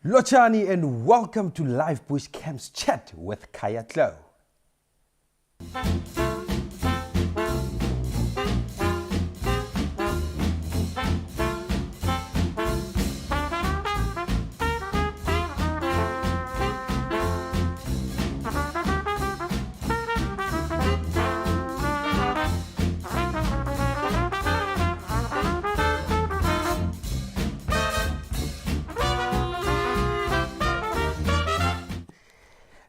Lochani and welcome to Live Bush Camps Chat with Khaya Tlou.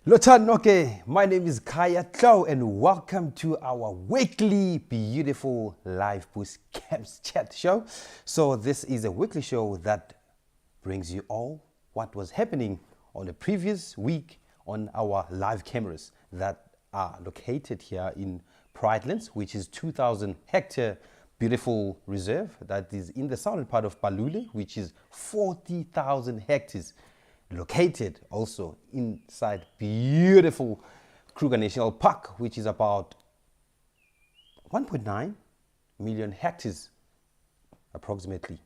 Lochanoke, my name is Khaya Tlou and welcome to our weekly beautiful Live Bush Camps Chat show. So this is a weekly show that brings you all what was happening on the previous week on our live cameras that are located here in Pridelands, which is 2,000 hectare beautiful reserve that is in the southern part of Balule, which is 40,000 hectares. Located also inside beautiful Kruger National Park, which is about 1.9 million hectares approximately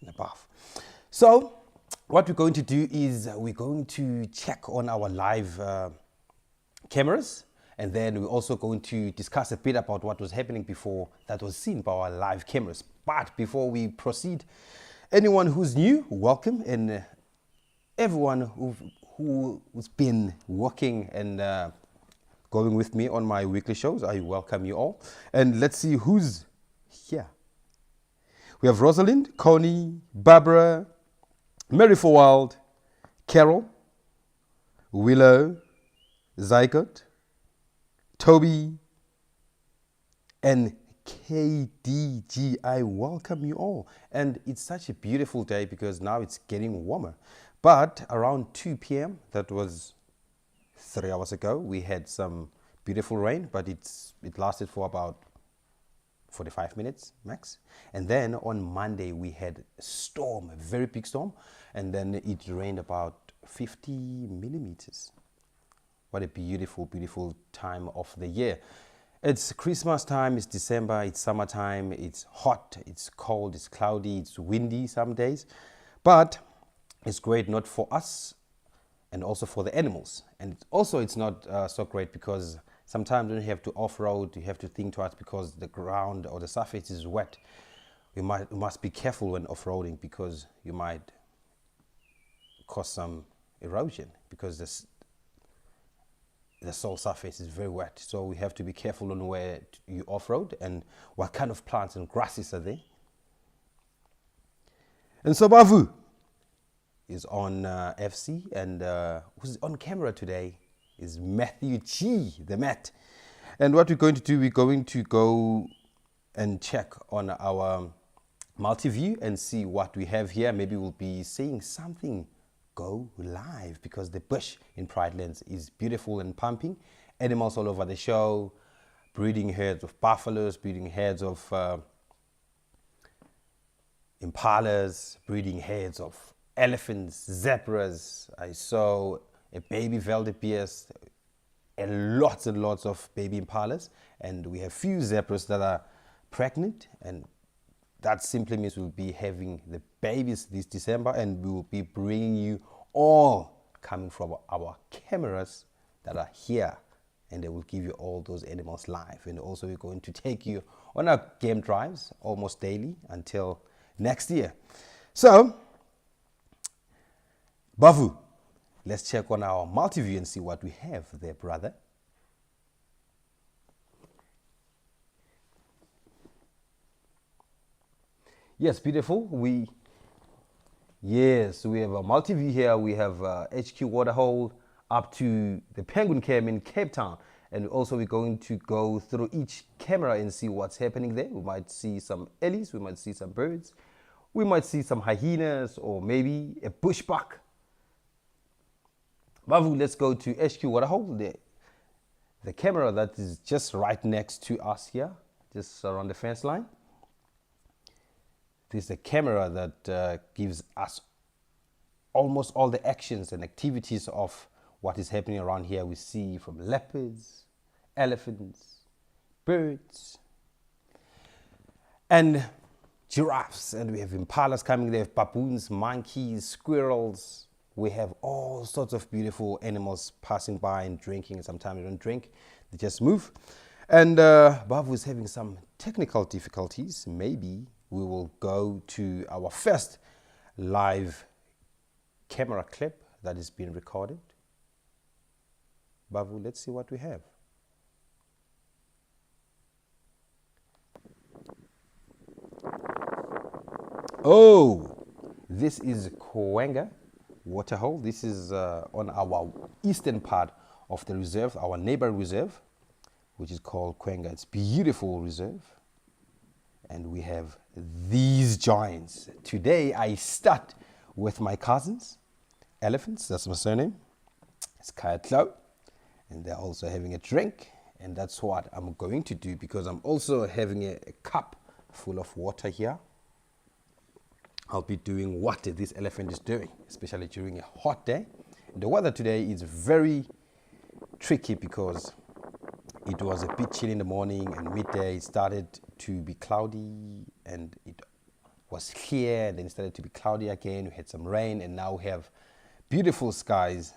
and above. So what we're going to do is we're going to check on our live cameras, and then we're also going to discuss a bit about what was happening before that was seen by our live cameras. But before we proceed, anyone who's new, welcome, and everyone who's been working and going with me on my weekly shows, I welcome you all. And let's see who's here. We have Rosalind, Connie, Barbara, Mary Forwald, Carol, Willow, Zygot, Toby, and KDG. I welcome you all. And it's such a beautiful day because now it's getting warmer. But around 2 p.m., that was 3 hours ago, we had some beautiful rain, but it lasted for about 45 minutes max. And then on Monday, we had a storm, a very big storm, and then it rained about 50 millimeters. What a beautiful, beautiful time of the year. It's Christmas time, it's December, it's summertime, it's hot, it's cold, it's cloudy, it's windy some days. But it's great not for us and also for the animals. And also it's not so great because sometimes when you have to off-road, you have to think twice because the ground or the surface is wet. You must be careful when off-roading because you might cause some erosion because the soil surface is very wet. So we have to be careful on where you off-road and what kind of plants and grasses are there. And so Bavu is on FC, and who's on camera today is Matthew G, the Matt. And what we're going to do, we're going to go and check on our multi-view and see what we have here. Maybe we'll be seeing something go live because the bush in Pridelands is beautiful and pumping. Animals all over the show, breeding herds of buffaloes, breeding herds of impalas, breeding herds of elephants, zebras. I saw a baby wildebeest, and lots of baby impalas, and we have few zebras that are pregnant, and that simply means we'll be having the babies this December, and we will be bringing you all coming from our cameras that are here, and they will give you all those animals live. And also we're going to take you on our game drives almost daily until next year. So Bavu, let's check on our multi-view and see what we have there, brother. Yes, beautiful. We have a multi-view here. We have HQ Waterhole up to the Penguin Cam in Cape Town. And also we're going to go through each camera and see what's happening there. We might see some ellies, we might see some birds, we might see some hyenas or maybe a bushbuck. Bavu, let's go to HQ Waterhole, the camera that is just right next to us here, just around the fence line. This is the camera that gives us almost all the actions and activities of what is happening around here. We see from leopards, elephants, birds, and giraffes, and we have impalas coming there, baboons, monkeys, squirrels, we have all sorts of beautiful animals passing by and drinking, and sometimes they don't drink, they just move. And Bavu is having some technical difficulties. Maybe we will go to our first live camera clip that is being recorded. Bavu, let's see what we have. Oh, this is Khaya waterhole. This is on our eastern part of the reserve, our neighbor reserve, which is called Khaya. It's beautiful reserve. And we have these giants. Today I start with my cousins, elephants, that's my surname. It's Khaya, Tlou, and they're also having a drink. And that's what I'm going to do, because I'm also having a cup full of water here. I'll be doing what this elephant is doing, especially during a hot day. The weather today is very tricky because it was a bit chilly in the morning, and midday it started to be cloudy, and it was clear, and then it started to be cloudy again. We had some rain, and now we have beautiful skies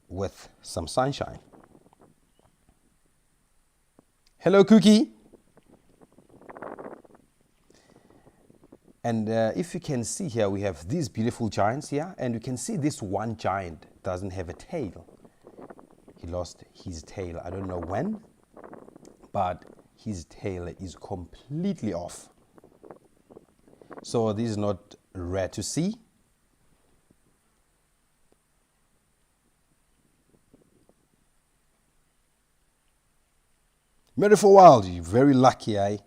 with some sunshine. Hello, Cookie. And if you can see here, we have these beautiful giants here, and you can see this one giant doesn't have a tail. He lost his tail. I don't know when, but his tail is completely off. So this is not rare to see. Mary for Wild, you're very lucky, eh?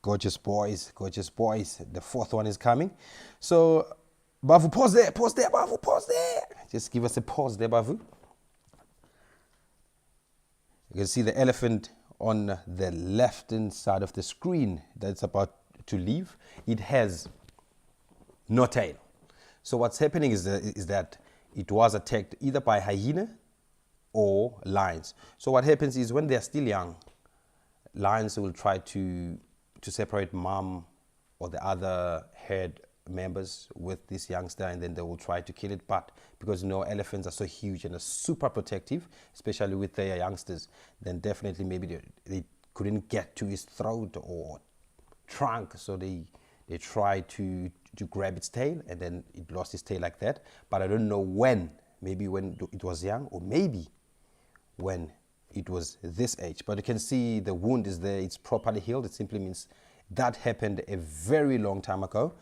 Gorgeous boys, gorgeous boys. The fourth one is coming. So, Bavu, pause there, Bavu, pause there. Just give us a pause there, Bavu. You can see the elephant on the left-hand side of the screen that's about to leave. It has no tail. So what's happening is that it was attacked either by hyena or lions. So what happens is when they're still young, lions will try to separate mom or the other herd members with this youngster, and then they will try to kill it. But because elephants are so huge and are super protective, especially with their youngsters, then definitely maybe they couldn't get to his throat or trunk, so they tried to grab its tail, and then it lost its tail like that. But I don't know when, maybe when it was young, or maybe when it was this age. But you can see the wound is there, it's properly healed. It simply means that happened a very long time ago.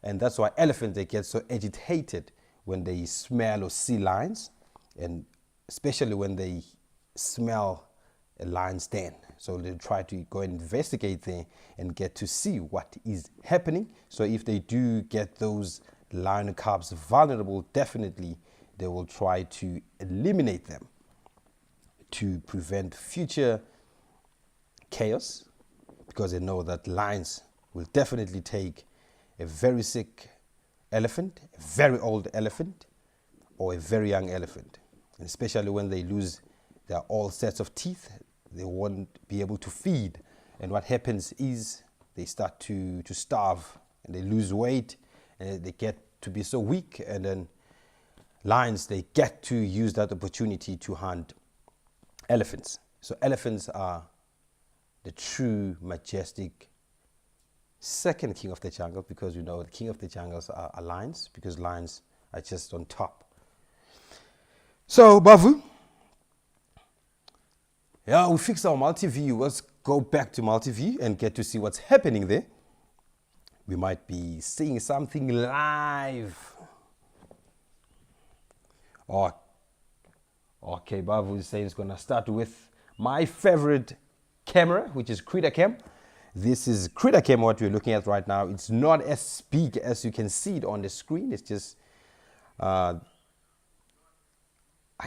And that's why elephants, they get so agitated when they smell or see lions, and especially when they smell a lion's den. So they try to go and investigate there and get to see what is happening. So if they do get those lion cubs vulnerable, definitely they will try to eliminate them to prevent future chaos, because they know that lions will definitely take a very sick elephant, a very old elephant, or a very young elephant. And especially when they lose their all sets of teeth, they won't be able to feed. And what happens is they start to starve, and they lose weight, and they get to be so weak. And then lions, they get to use that opportunity to hunt elephants. So elephants are the true majestic second king of the jungle, because the king of the jungles are lions, because lions are just on top. So Bavu, yeah, we fixed our multi-view. Let's go back to multi-view and get to see what's happening there. We might be seeing something live. Oh, okay, Bavu is saying it's going to start with my favorite camera, which is Critter Cam. This is Critter Cam, what we're looking at right now. It's not as big as you can see it on the screen. It's just, I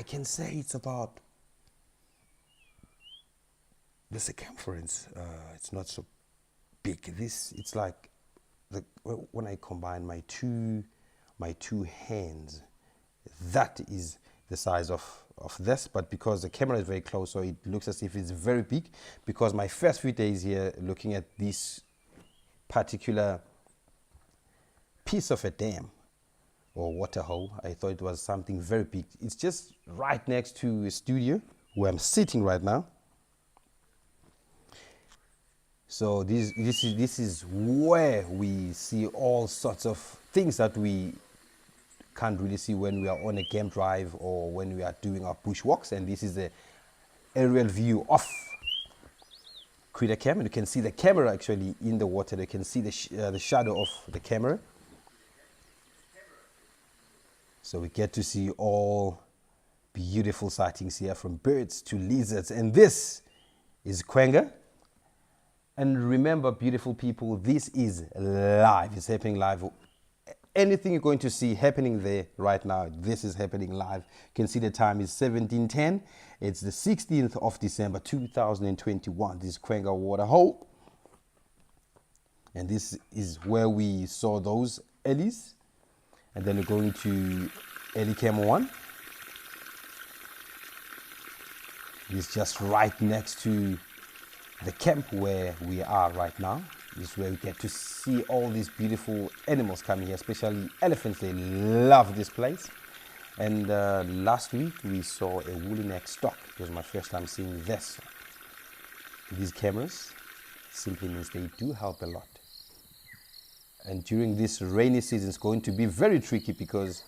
can say it's about the circumference. It's not so big. It's like when I combine my two hands, that is the size of this. But because the camera is very close, so it looks as if it's very big, because my first few days here looking at this particular piece of a dam or water hole. I thought it was something very big. It's just right next to a studio where I'm sitting right now. So this is where we see all sorts of things that we can't really see when we are on a game drive or when we are doing our bushwalks. And this is the aerial view of Creator Cam, and you can see the camera actually in the water. You can see the shadow of the camera. So we get to see all beautiful sightings here, from birds to lizards. And this is Khaya. And remember, beautiful people, this is live. It's happening live. Anything you're going to see happening there right now, this is happening live. You can see the time is 17:10. It's the 16th of December 2021. This is Khaya water hole. And this is where we saw those ellies. And then we're going to Ellie Cam 1. It's just right next to the camp where we are right now. This is where we get to see all these beautiful animals coming here, especially elephants. They love this place. And last week we saw a woolly neck stock. It was my first time seeing this. These cameras simply means they do help a lot. And during this rainy season, it's going to be very tricky because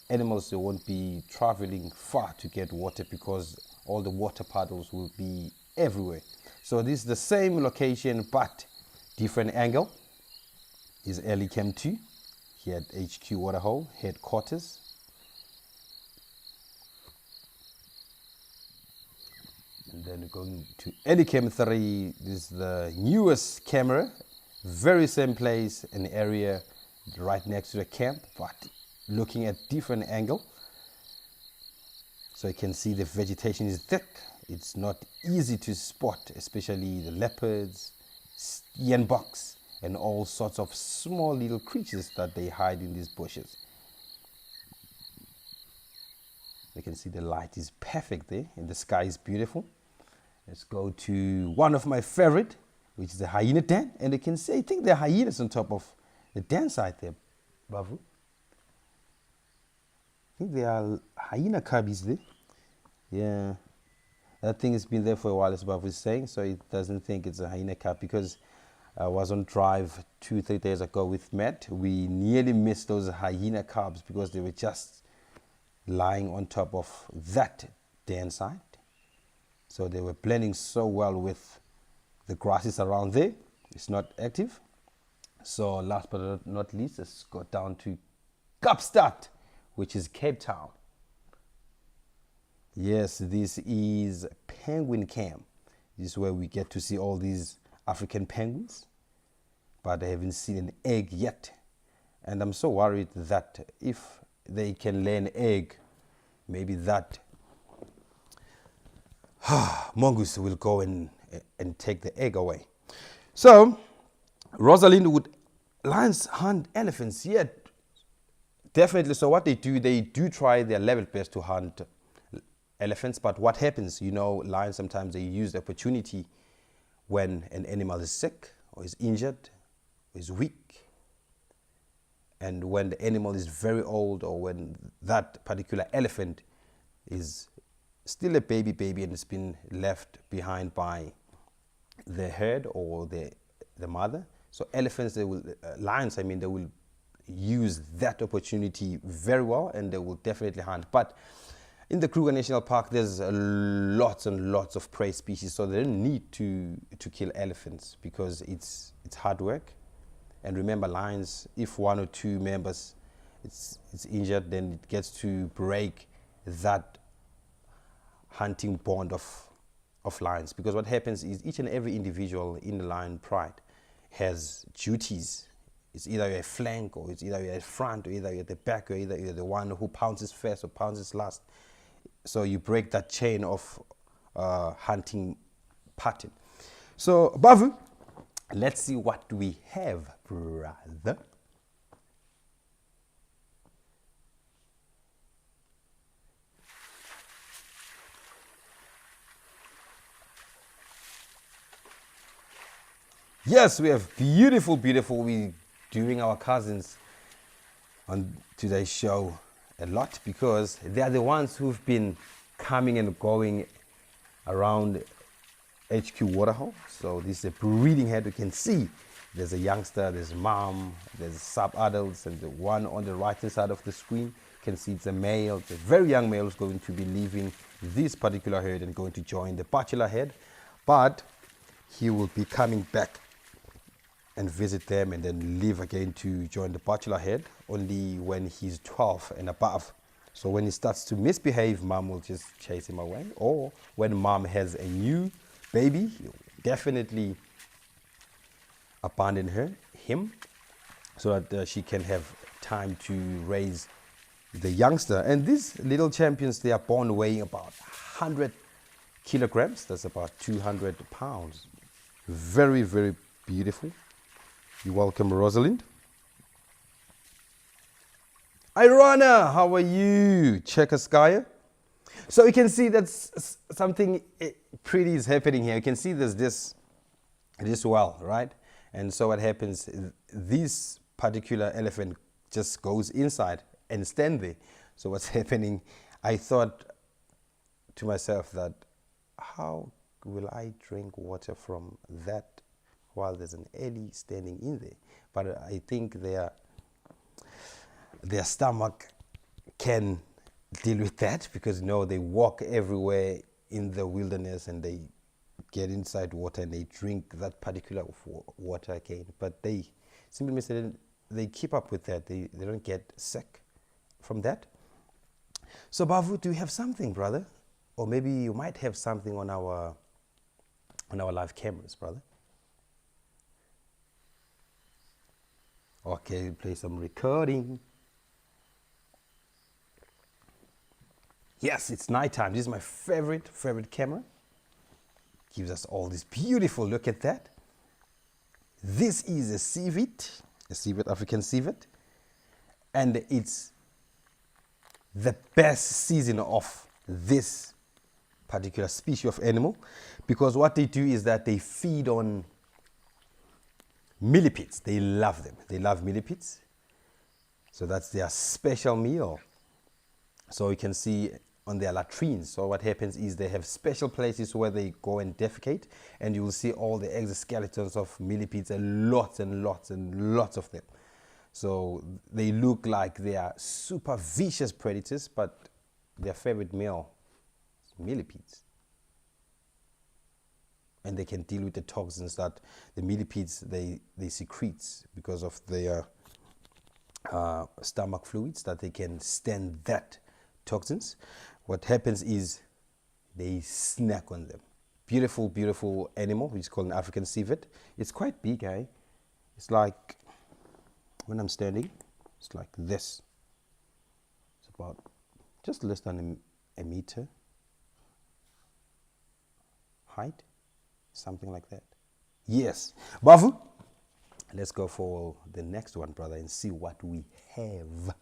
animals, they won't be traveling far to get water because all the water puddles will be everywhere. So this is the same location but different angle. Is Ellie Cam 2 here at HQ Waterhole headquarters. And then going to Ellie Cam 3. This is the newest camera. Very same place, an area right next to the camp, but looking at different angle. So you can see the vegetation is thick. It's not easy to spot, especially the leopards, steenboks, and all sorts of small little creatures that they hide in these bushes. You can see the light is perfect there, and the sky is beautiful. Let's go to one of my favorite, which is the hyena den. And you can see, I think there are hyenas on top of the den side there, Bavu. I think there are hyena cubbies there. Yeah. That thing has been there for a while, as Bavu is saying, so it doesn't think it's a hyena cub, because I was on drive 2-3 days ago with Matt. We nearly missed those hyena cubs because they were just lying on top of that den side. So they were blending so well with the grasses around there. It's not active. So last but not least, let's go down to Kaapstad, which is Cape Town. Yes, this is Penguin Cam. This is where we get to see all these African penguins, but I haven't seen an egg yet. And I'm so worried that if they can lay an egg, maybe that mongoose will go and take the egg away. So, Rosalind, would lions hunt elephants? Yeah, definitely. So what they do try their level best to hunt elephants. But what happens, you know, lions sometimes they use the opportunity when an animal is sick or is injured or is weak. And when the animal is very old, or when that particular elephant is still a baby and it's been left behind by the herd or the mother. So elephants, lions, they will use that opportunity very well, and they will definitely hunt. But in the Kruger National Park, there's lots and lots of prey species, so they don't need to kill elephants because it's hard work. And remember, lions, if 1 or 2 members it's injured, then it gets to break that hunting bond of lions. Because what happens is each and every individual in the lion pride has duties. It's either you're a flank, or it's either you're at front, or either you're at the back, or either you're the one who pounces first or pounces last. So you break that chain of hunting pattern. So Bavu, let's see what we have, brother. Yes, we have beautiful, beautiful. We doing our cousins on today's show a lot because they are the ones who've been coming and going around HQ Waterhole. So this is a breeding head. You can see there's a youngster, there's mom, there's sub-adults, and the one on the right hand side of the screen, you can see it's a male. It's a very young male who's going to be leaving this particular herd and going to join the bachelor herd, but he will be coming back and visit them and then leave again to join the bachelor herd only when he's 12 and above. So when he starts to misbehave, mom will just chase him away, or when mom has a new baby, he'll definitely abandon him, so that she can have time to raise the youngster. And these little champions, they are born weighing about 100 kilograms. That's about 200 pounds. Very, very beautiful. You're welcome, Rosalind. Irana, how are you? Khaya. So you can see that something pretty is happening here. You can see there's this well, right? And so what happens, this particular elephant just goes inside and stand there. So what's happening, I thought to myself that, how will I drink water from that while there's an Ellie standing in there? But I think their stomach can deal with that, because they walk everywhere in the wilderness and they get inside water and they drink that particular water again. But they simply said they keep up with that. They don't get sick from that. So Bavu, do you have something, brother? Or maybe you might have something on our live cameras, brother. Okay, play some recording. Yes, it's nighttime. This is my favorite camera. Gives us all this beautiful, look at that. This is a civet, African civet. And it's the best season of this particular species of animal, because what they do is that they feed on millipedes. They love them. They love millipedes. So that's their special meal. So you can see on their latrines. So what happens is they have special places where they go and defecate, and you will see all the exoskeletons of millipedes, and lots and lots and lots of them. So they look like they are super vicious predators, but their favorite meal is millipedes. And they can deal with the toxins that the millipedes they secrete because of their stomach fluids, that they can stand that toxins. What happens is they snack on them. Beautiful, beautiful animal, which is called an African civet. It's quite big, eh? It's like, when I'm standing, it's like this. It's about just less than a meter height, something like that. Yes. Bavu, let's go for the next one, brother, and see what we have.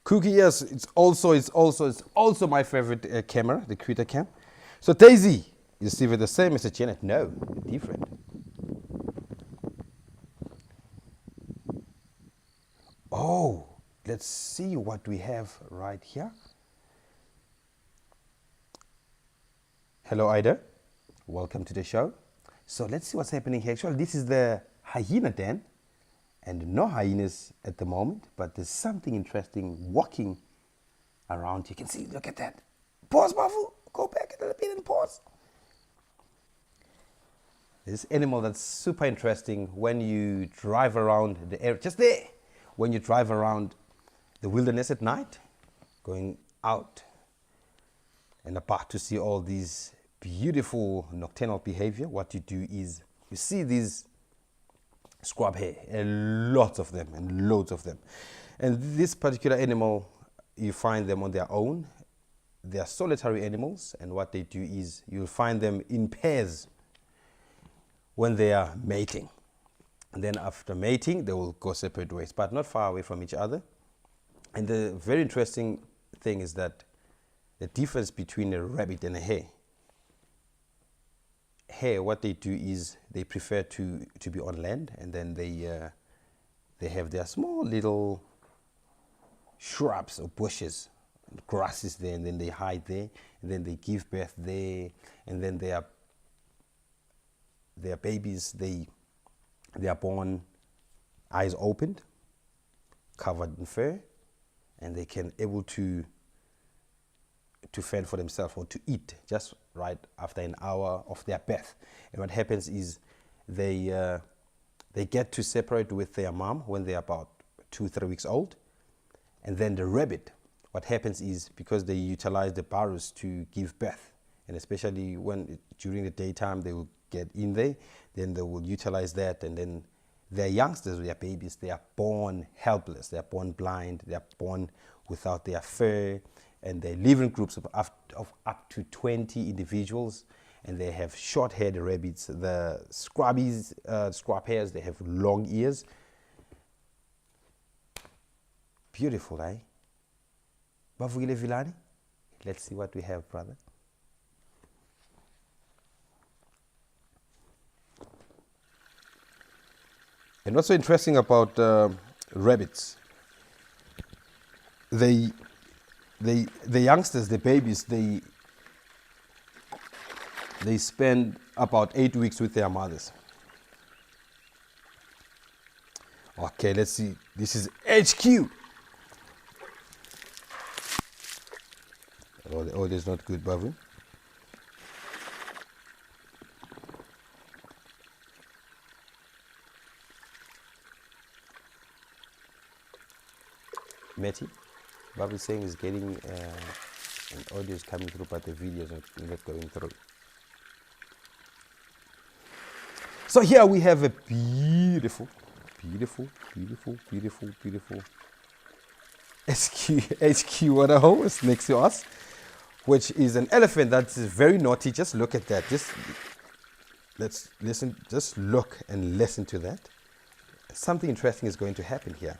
Cookie, yes, it's also my favorite camera, the Critter Cam. So Daisy, you see it the same as a Janet? No, different. Oh, let's see what we have right here. Hello, Ida. Welcome to the show. So let's see what's happening here. Actually, this is the hyena den. And no hyenas at the moment, but there's something interesting walking around. You can see, look at that. Pause, Bafu. Go back a little bit and pause. This animal that's super interesting when you drive around the area, just there, when you drive around the wilderness at night, going out and about to see all these beautiful nocturnal behavior. What you do is you see these scrub hair, a lot of them and loads of them. And this particular animal, you find them on their own. They are solitary animals, and what they do is you'll find them in pairs when they are mating. And then after mating, they will go separate ways, but not far away from each other. And the very interesting thing is that the difference between a rabbit and a hare. Hare, what they do is they prefer to be on land, and then they have their small little shrubs or bushes, grasses there, and then they hide there, and then they give birth there, and then their babies, they are born eyes opened, covered in fur, and they can able to fend for themselves or to eat just right after an hour of their birth. And what happens is they get to separate with their mom when they're about 2-3 weeks old. And then the rabbit, what happens is, because they utilize the burrows to give birth, and especially when during the daytime they will get in there, then they will utilize that, and then their youngsters, their babies, they are born helpless, they are born blind, they are born without their fur, and they live in groups of up to 20 individuals, and they have short-haired rabbits. The scrubbies, scrub hairs, they have long ears. Beautiful, eh? Bavukile Vilani? Let's see what we have, brother. And what's so interesting about rabbits, the youngsters, the babies, they spend about 8 weeks with their mothers. Okay, let's see. This is HQ. Oh, that's not good, Bavu. Matty, Babu is saying is getting an audio is coming through, but the video is not going through. So here we have a beautiful HQ waterhole next to us, which is an elephant that's very naughty. Just look at that. Let's listen. Just look and listen to that. Something interesting is going to happen here.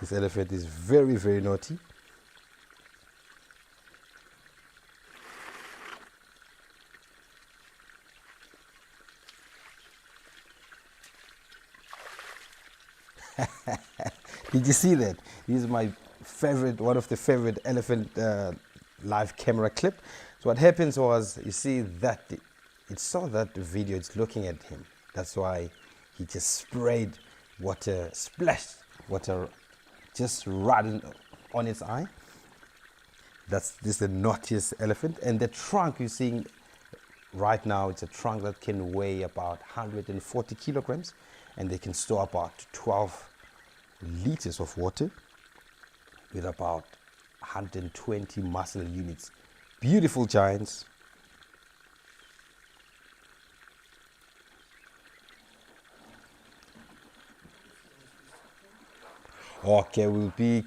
This elephant is very, very naughty. Did you see that? This is my favorite, one of the favorite elephant live camera clip. So what happens was, you see that it saw that video, it's looking at him. That's why he just sprayed water, splashed water just right on its eye. This is the naughtiest elephant. And the trunk you're seeing right now, it's a trunk that can weigh about 140 kilograms, and they can store about 12 liters of water with about 120 muscle units. Beautiful giants. Okay, we'll be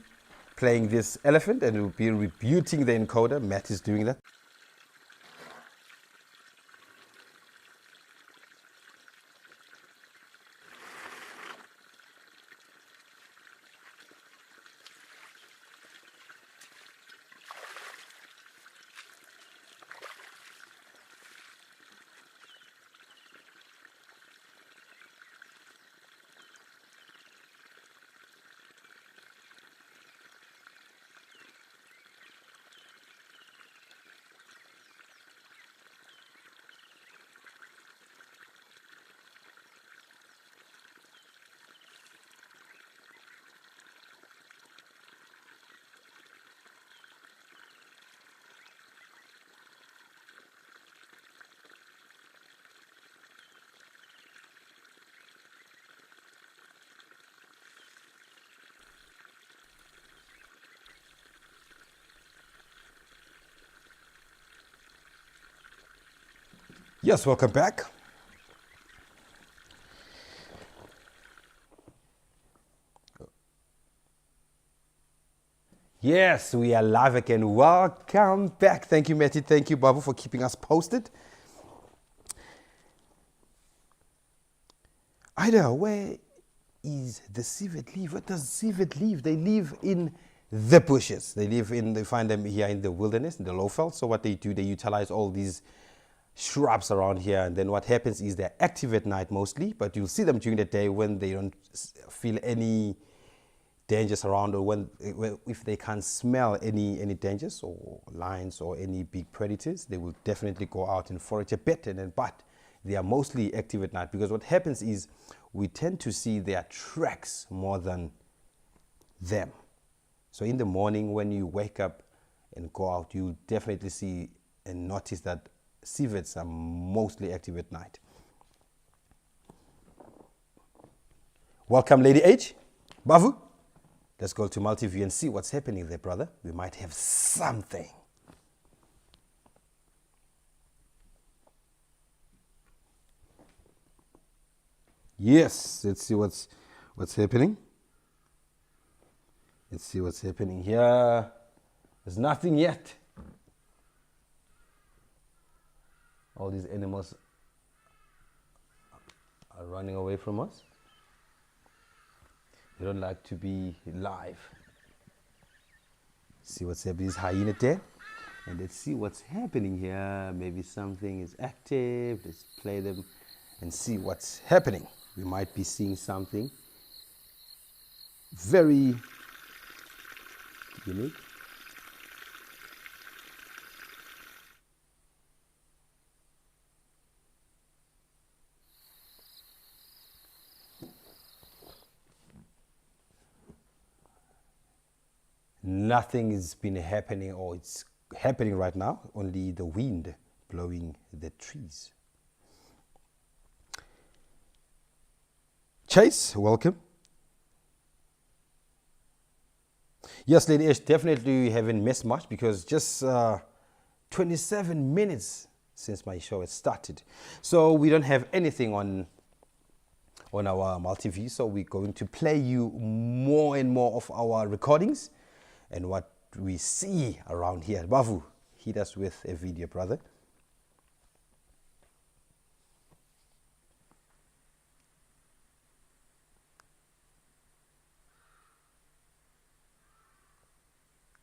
playing this elephant and we'll be rebooting the encoder. Matt is doing that. Yes, welcome back. Yes, we are live again. Welcome back. Thank you, Matty. Thank you, Babu, for keeping us posted. Ida, where is the civet live? What does civet live? They live in the bushes. They find them here in the wilderness, in the lowveld. So what they do, they utilize all these shrubs around here, and then what happens is they're active at night mostly, but you'll see them during the day when they don't feel any dangers around, or if they can't smell any dangers or lions or any big predators. They will definitely go out and forage a bit, but they are mostly active at night, because what happens is we tend to see their tracks more than them. So in the morning when you wake up and go out, you definitely see and notice that civets are mostly active at night. Welcome, Lady H. Bavu. Let's go to multi-view and see what's happening there, brother. We might have something. Yes, let's see what's happening. Let's see what's happening here. There's nothing yet. All these animals are running away from us. They don't like to be live. See what's happening. This hyena there. And let's see what's happening here. Maybe something is active. Let's play them and see what's happening. We might be seeing something very unique. Nothing has been happening, or it's happening right now, only the wind blowing the trees. Chase, welcome. Yes, Lady Ash, definitely we haven't missed much, because just 27 minutes since my show has started. So we don't have anything on our multi-view, so we're going to play you more and more of our recordings and what we see around here. Bavu, hit us with a video, brother.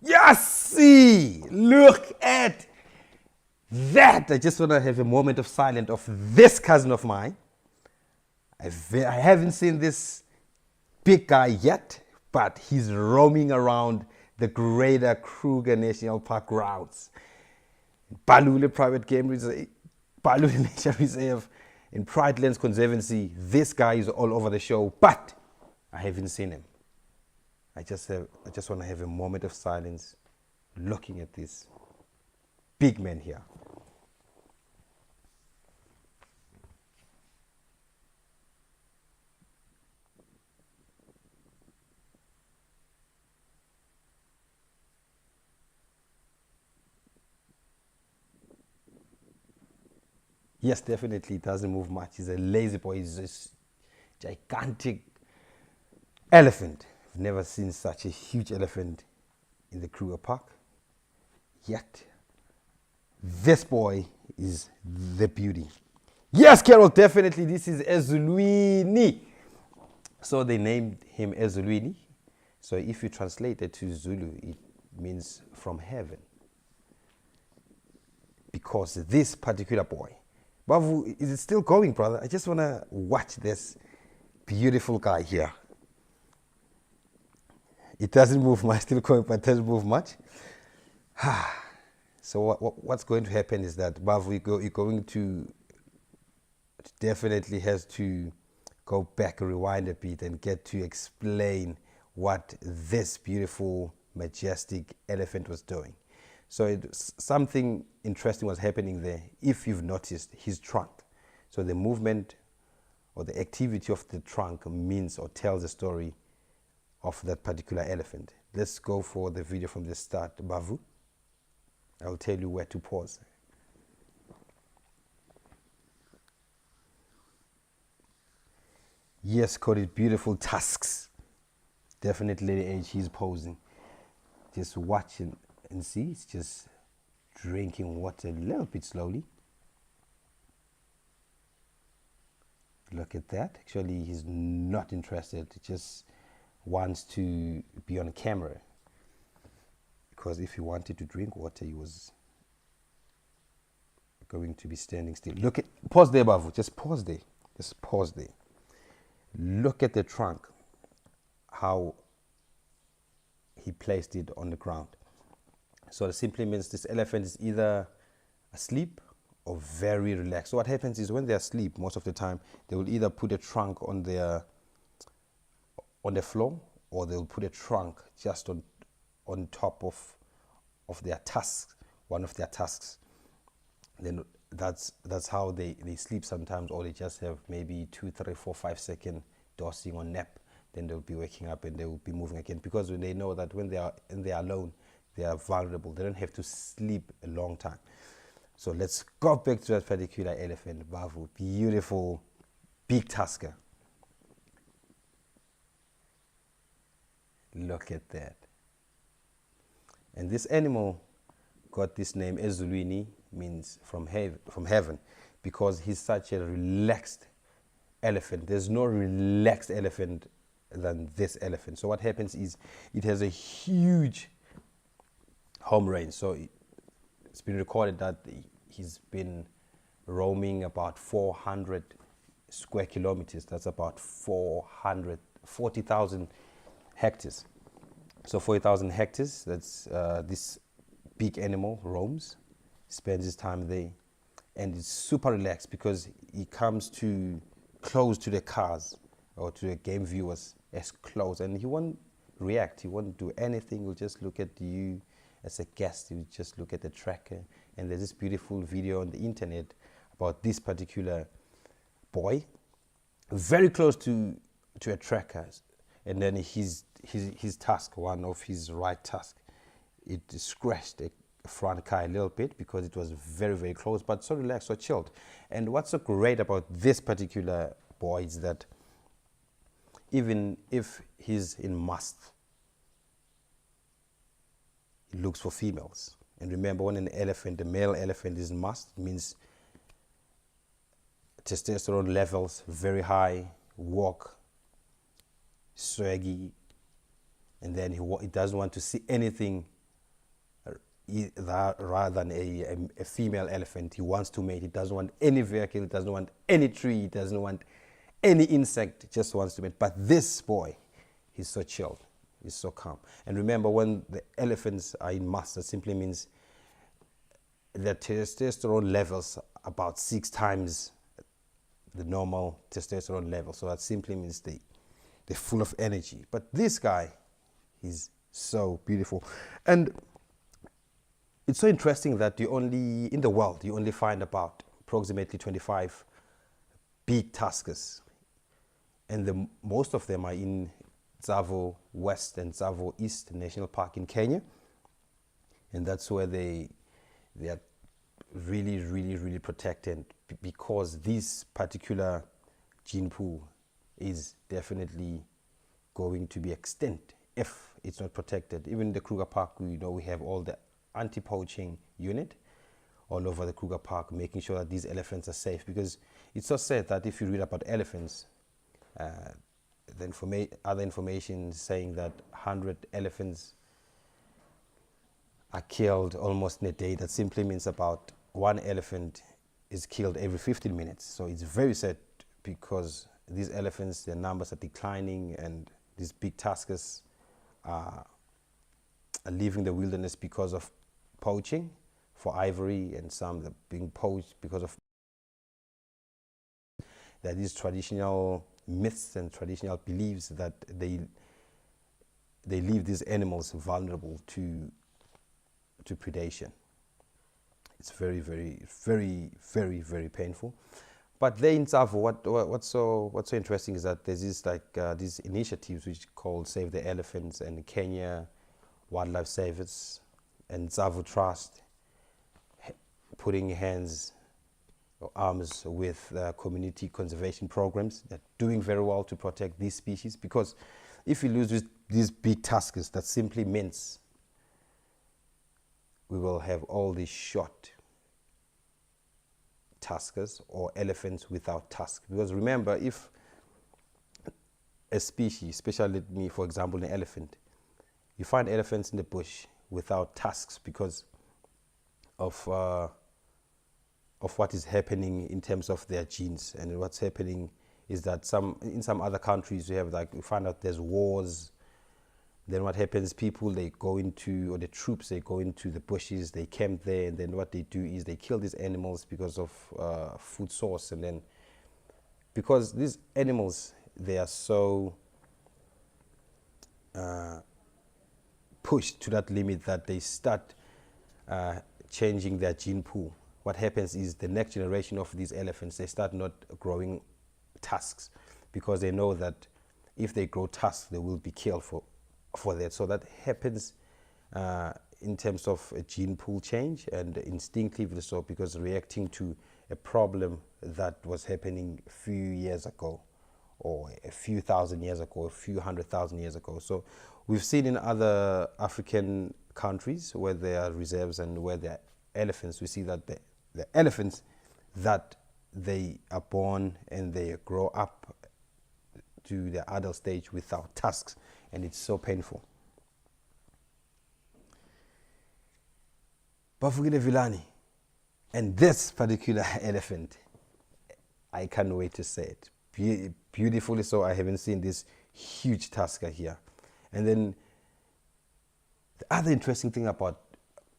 Yes, see, look at that. I just want to have a moment of silence of this cousin of mine. I haven't seen this big guy yet, but he's roaming around the greater Kruger National Park grounds. Balule Private Game Reserve, Balule Nature Reserve, in Pride Lands Conservancy. This guy is all over the show, but I haven't seen him. I just want to have a moment of silence looking at this big man here. Yes, definitely, it doesn't move much. He's a lazy boy. He's a gigantic elephant. I've never seen such a huge elephant in the Kruger Park. Yet, this boy is the beauty. Yes, Carol, definitely, this is Ezulwini. So they named him Ezulwini. So if you translate it to Zulu, it means from heaven. Because this particular boy, Bavu, is it still going, brother? I just want to watch this beautiful guy here. It doesn't move much, still going, but it doesn't move much. So what's going to happen is that Bavu, you're going to definitely has to go back, rewind a bit, and get to explain what this beautiful, majestic elephant was doing. So something interesting was happening there, if you've noticed his trunk. So the movement or the activity of the trunk means or tells the story of that particular elephant. Let's go for the video from the start, Bavu. I'll tell you where to pause. Yes, Cody, beautiful tusks. Definitely Lady H, he's posing. Just watch and see. It's just drinking water a little bit slowly. Look at that. Actually, he's not interested. He just wants to be on camera. Because if he wanted to drink water, he was going to be standing still. Look at, pause there, Bavu. Just pause there. Just pause there. Look at the trunk. How he placed it on the ground. So it simply means this elephant is either asleep or very relaxed. So what happens is when they're asleep, most of the time, they will either put a trunk on the floor, or they'll put a trunk just on top of their tusk, one of their tusks. Then that's how they sleep sometimes, or they just have maybe 2, 3, 4, 5 second dosing or nap. Then they'll be waking up and they will be moving again, because when they know that when they are alone, they are vulnerable. They don't have to sleep a long time. So let's go back to that particular elephant, Bavu. Beautiful, big tusker. Look at that. And this animal got this name, Ezulwini, means from heaven, because he's such a relaxed elephant. There's no relaxed elephant than this elephant. So what happens is it has a huge home range. So it's been recorded that he's been roaming about 400 square kilometers. That's about 40,000 hectares. So 40,000 hectares, that's this big animal roams, spends his time there, and it's super relaxed because he comes to close to the cars or to the game viewers as close, and he won't react, he won't do anything. He'll just look at you as a guest. He'll just look at the tracker. And there's this beautiful video on the internet about this particular boy very close to a tracker, and then his tusk, one of his right tusk, it scratched the front car a little bit because it was very, very close, but so relaxed, so chilled. And what's so great about this particular boy is that even if he's in must, he looks for females. And remember, when an elephant, the male elephant is in must, it means testosterone levels very high, walk swaggy, and then he doesn't want to see anything rather than a female elephant. He wants to mate. He doesn't want any vehicle. He doesn't want any tree. He doesn't want any insect. He just wants to mate. But this boy, he's so chilled. He's so calm. And remember, when the elephants are in must, that simply means their testosterone levels about 6 times the normal testosterone level. So that simply means they're full of energy. But this guy, he's so beautiful. And it's so interesting that in the world, you only find about approximately 25 big tuskers. And most of them are in Tsavo West and Tsavo East National Park in Kenya. And that's where they are really, really, really protected, because this particular gene pool is definitely going to be extinct if it's not protected. Even in the Kruger Park, we have all the anti-poaching unit all over the Kruger Park, making sure that these elephants are safe, because it's so sad that if you read about elephants, other information saying that 100 elephants are killed almost in a day. That simply means about 1 elephant is killed every 15 minutes. So it's very sad, because these elephants, their numbers are declining, and these big tuskers are leaving the wilderness because of poaching for ivory, and some that are being poached because of that. These traditional myths and traditional beliefs that they leave these animals vulnerable to predation. It's very, very, very, very, very painful. But there in Tsavo, what's so interesting is that there's these initiatives which called Save the Elephants, and Kenya Wildlife Savers and Tsavo Trust putting arms with community conservation programs. They're doing very well to protect these species, because if you lose these big tuskers, that simply means we will have all these short tuskers or elephants without tusks. Because remember, if a species, especially for example an elephant, you find elephants in the bush without tusks because of what is happening in terms of their genes. And what's happening is that in some other countries you find out there's wars. Then what happens, people, they go into, or the troops, they go into the bushes, they camp there, and then what they do is they kill these animals because of food source. And then because these animals, they are so pushed to that limit that they start changing their gene pool. What happens is the next generation of these elephants, they start not growing tusks because they know that if they grow tusks, they will be killed for that. So that happens in terms of a gene pool change, and instinctively so, because reacting to a problem that was happening a few years ago, or a few thousand years ago, a few 100,000 years ago. So we've seen in other African countries where there are reserves and where there are elephants, we see that the elephants that they are born and they grow up to the adult stage without tusks, and it's so painful. Bafukile Vilani, and this particular elephant, I can't wait to say it. Beautifully so. I haven't seen this huge tusker here. And then the other interesting thing about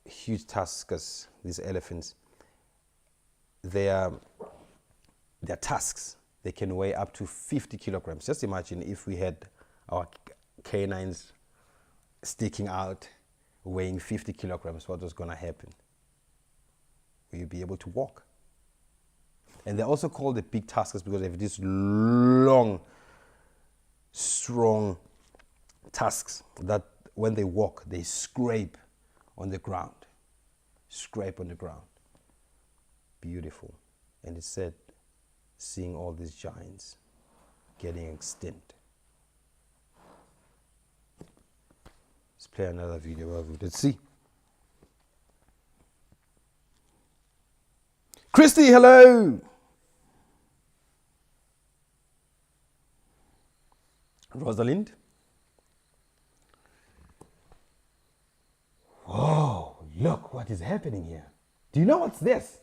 huge tuskers, these elephants, their tusks, they can weigh up to 50 kilograms. Just imagine if we had our canines sticking out, weighing 50 kilograms, what was going to happen? Will you be able to walk? And they're also called the big tuskers because they have these long, strong tusks that when they walk, they scrape on the ground. Scrape on the ground. Beautiful. And it's said, seeing all these giants getting extinct. Let's play another video. Let's see. Christy, hello. Rosalind. Whoa, look what is happening here. Do you know what's this?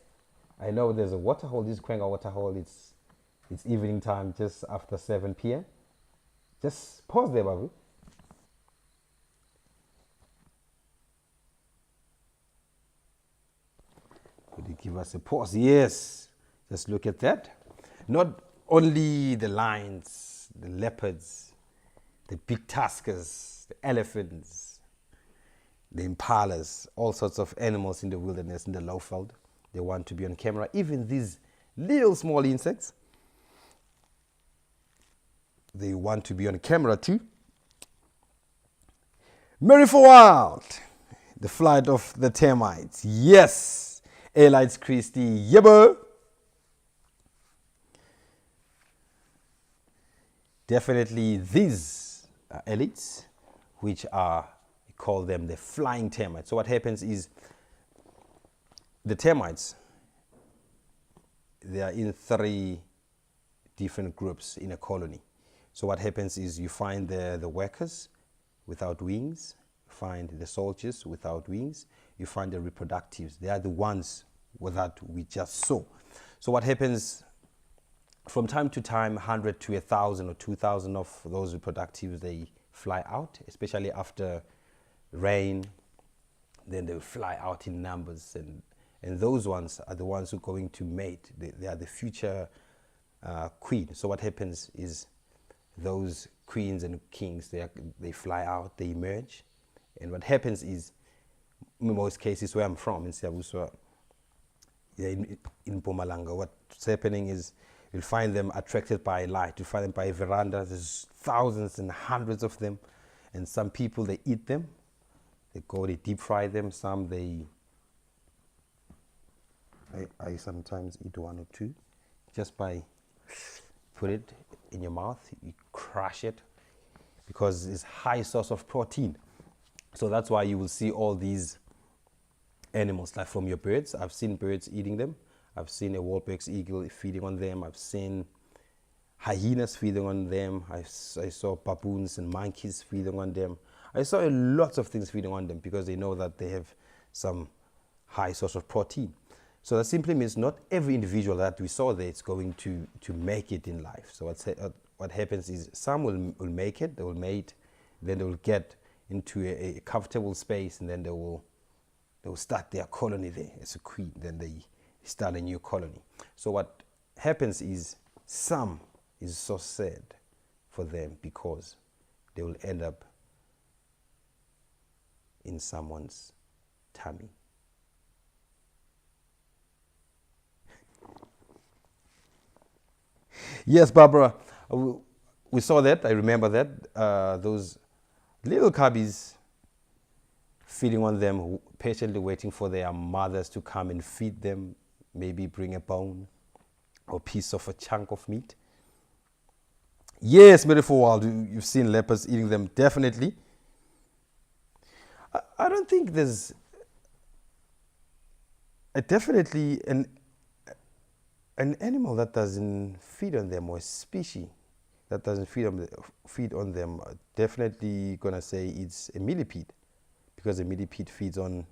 I know there's a waterhole. This is Khaya waterhole. It's evening time, just after 7 p.m. Just pause there, Babu. Could you give us a pause? Yes. Just look at that. Not only the lions, the leopards, the big tuskers, the elephants, the impalas, all sorts of animals in the wilderness, in the lowveld. They want to be on camera. Even these little small insects, they want to be on camera too. Merry for Wild, the flight of the termites. Yes, Elites Christie, yebo. Definitely these are elites, which are, we call them the flying termites. So what happens is, the termites, they are in 3 different groups in a colony. So what happens is you find the workers without wings, you find the soldiers without wings, you find the reproductives. They are the ones that we just saw. So what happens, from time to time, 100 to 1,000 or 2,000 of those reproductives, they fly out, especially after rain. Then they will fly out in numbers, and those ones are the ones who are going to mate. They are the future queen. So what happens is those queens and kings, they fly out, they emerge. And what happens is, in most cases where I'm from, in Siyabuswa, in Mpumalanga, what's happening is you'll find them attracted by light. You find them by verandas. There's thousands and hundreds of them. And some people, they eat them. They deep fry them. Some I sometimes eat 1 or 2 just by put it in your mouth, you crush it, because it's high source of protein. So that's why you will see all these animals, like from your birds. I've seen birds eating them. I've seen a Wahlberg's eagle feeding on them. I've seen hyenas feeding on them. I saw baboons and monkeys feeding on them. I saw lots of things feeding on them because they know that they have some high source of protein. So that simply means not every individual that we saw there is going to make it in life. So what happens is some will make it, they will mate, then they will get into a comfortable space, and then they will start their colony there as a queen. Then they start a new colony. So what happens is some is so sad for them because they will end up in someone's tummy. Yes, Barbara, we saw that. I remember that. Those little cubbies feeding on them, patiently waiting for their mothers to come and feed them, maybe bring a bone or piece of a chunk of meat. Yes, beautiful world, you've seen leopards eating them, definitely. I don't think there's definitely an animal that doesn't feed on them, or a species that doesn't feed on them. Definitely gonna say it's a millipede, because a millipede feeds on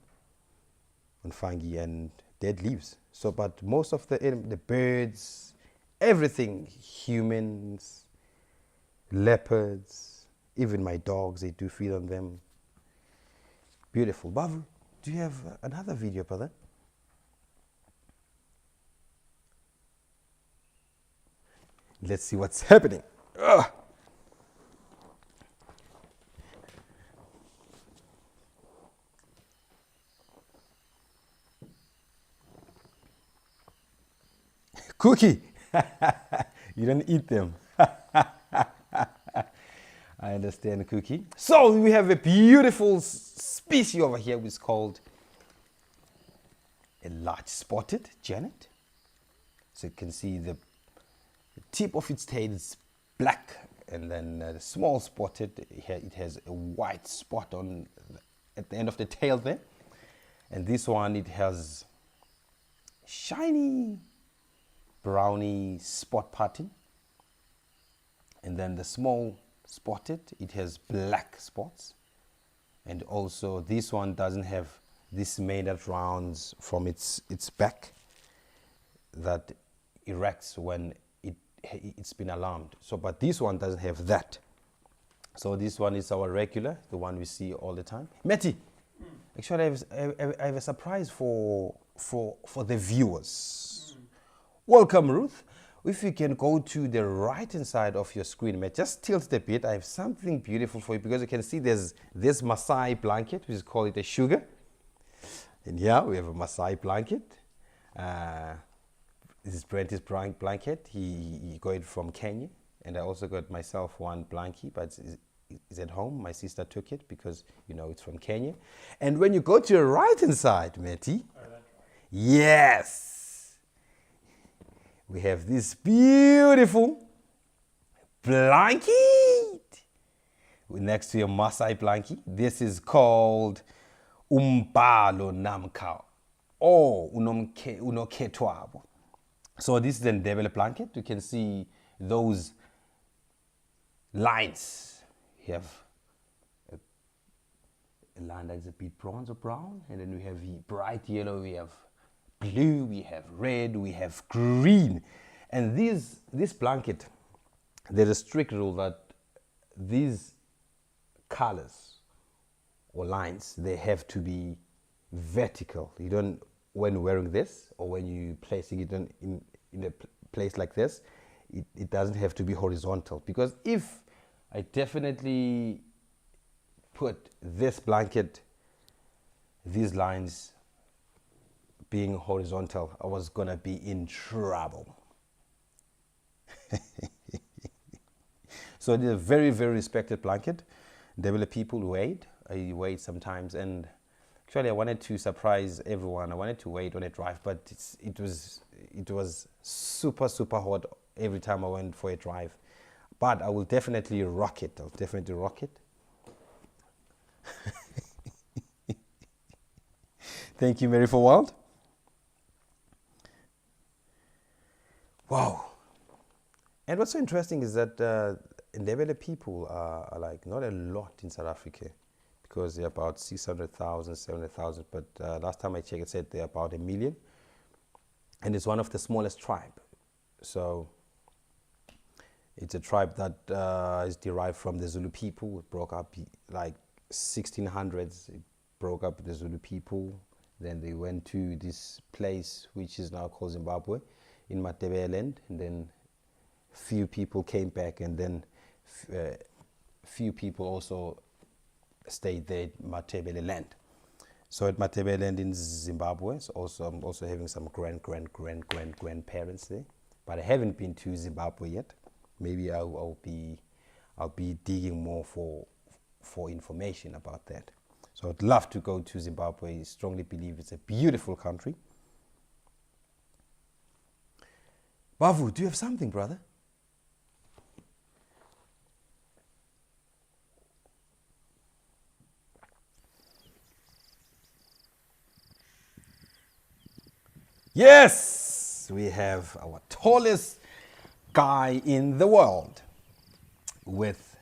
fungi and dead leaves. So, but most of the birds, everything, humans, leopards, even my dogs, they do feed on them. Beautiful. Bavu, do you have another video, brother? Let's see what's happening. Ugh. Cookie, you don't eat them. I understand, Cookie. So we have a beautiful species over here, which is called a large spotted genet. So you can see the tip of its tail is black, and then the small spotted, it has a white spot at the end of the tail there. And this one, it has shiny browny spot pattern. And then the small spotted, it has black spots. And also this one doesn't have this maynard rounds from its back that erects when it's been alarmed. So, but this one doesn't have that. So this one is our regular, the one we see all the time. Matty, actually I have a surprise for the viewers. Welcome, Ruth. If you can go to the right hand side of your screen, Matt, just tilt it a bit. I have something beautiful for you, because you can see there's this Maasai blanket, we call it a sugar. And here we have a Maasai blanket. This is Brent's blanket. He got it from Kenya. And I also got myself one blankie, but it's at home. My sister took it because, you know, it's from Kenya. And when you go to the right hand side, Matty, yes, we have this beautiful blanket next to your Maasai blanket. This is called umbhalo namkha or unokhethwabo. So this is a Ndebele blanket. You can see those lines. You have a line that is a bit bronze or brown, and then we have bright yellow, we have blue, we have red, we have green. And this blanket, there's a strict rule that these colors or lines, they have to be vertical. You don't, when wearing this or when you placing it in a place like this, it doesn't have to be horizontal, because if I definitely put this blanket, these lines being horizontal, I was gonna be in trouble. So it is a very, very respected blanket. There were people who wait. I wait sometimes, and actually I wanted to surprise everyone. I wanted to wait on a drive, but it was super, super hot every time I went for a drive. But I will definitely rock it. I'll definitely rock it. Thank you, Mary, for Wild. Wow. And what's so interesting is that Ndebele people are like not a lot in South Africa, because they're about 600,000, 700,000. But last time I checked, it said they're about 1 million. And it's one of the smallest tribes. So it's a tribe that is derived from the Zulu people. It broke up like 1600s. It broke up the Zulu people. Then they went to this place, which is now called Zimbabwe, in Matebeleland. And then few people came back, and then few people also stayed there at Matebeleland. So at Matebeleland in Zimbabwe, so I'm also having some grandparents there, but I haven't been to Zimbabwe yet. Maybe I'll be digging more for information about that. So I'd love to go to Zimbabwe. I strongly believe it's a beautiful country. Bavu, do you have something, brother? Yes, we have our tallest guy in the world with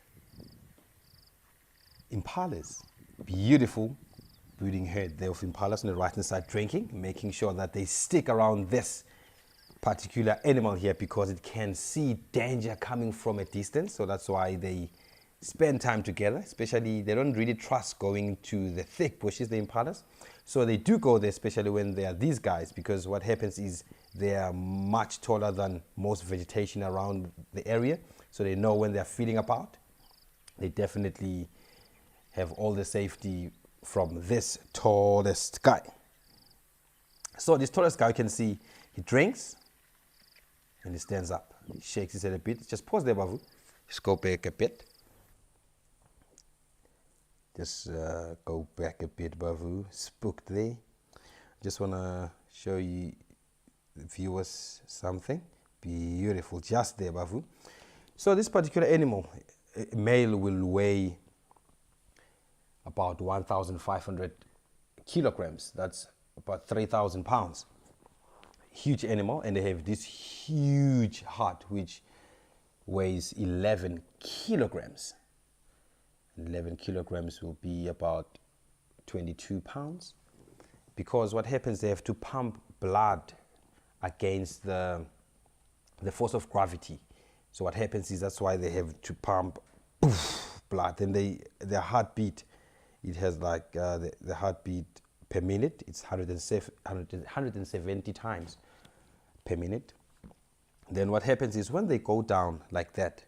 impalas. Beautiful breeding herd there of impalas on the right hand side, drinking, making sure that they stick around this particular animal here, because it can see danger coming from a distance. So that's why they spend time together. Especially, they don't really trust going to the thick bushes, the impalas. So they do go there, especially when they are these guys, because what happens is they are much taller than most vegetation around the area. So they know when they're feeding about. They definitely have all the safety from this tallest guy. So this tallest guy, you can see he drinks and he stands up. He shakes his head a bit. Just pause there, Bavu. Just go back a bit. Just go back a bit, Bavu. Spooked there. Just want to show you the viewers something beautiful just there, Bavu. So this particular animal, male, will weigh about 1,500 kilograms. That's about 3,000 pounds. Huge animal, and they have this huge heart which weighs 11 kilograms. 11 kilograms will be about 22 pounds, because what happens, they have to pump blood against the force of gravity. So what happens is, that's why they have to pump blood. And their heartbeat, it has like the heartbeat per minute, it's 170 times per minute. Then what happens is, when they go down like that,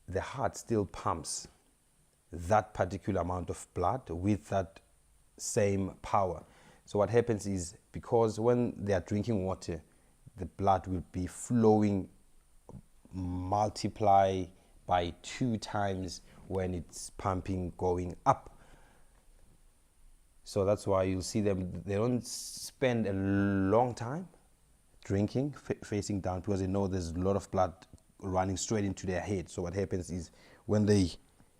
the heart still pumps that particular amount of blood with that same power. So what happens is, because when they are drinking water, the blood will be flowing, multiply by 2 times when it's pumping going up. So that's why you'll see them, they don't spend a long time drinking, facing down, because they know there's a lot of blood running straight into their head. So what happens is, when they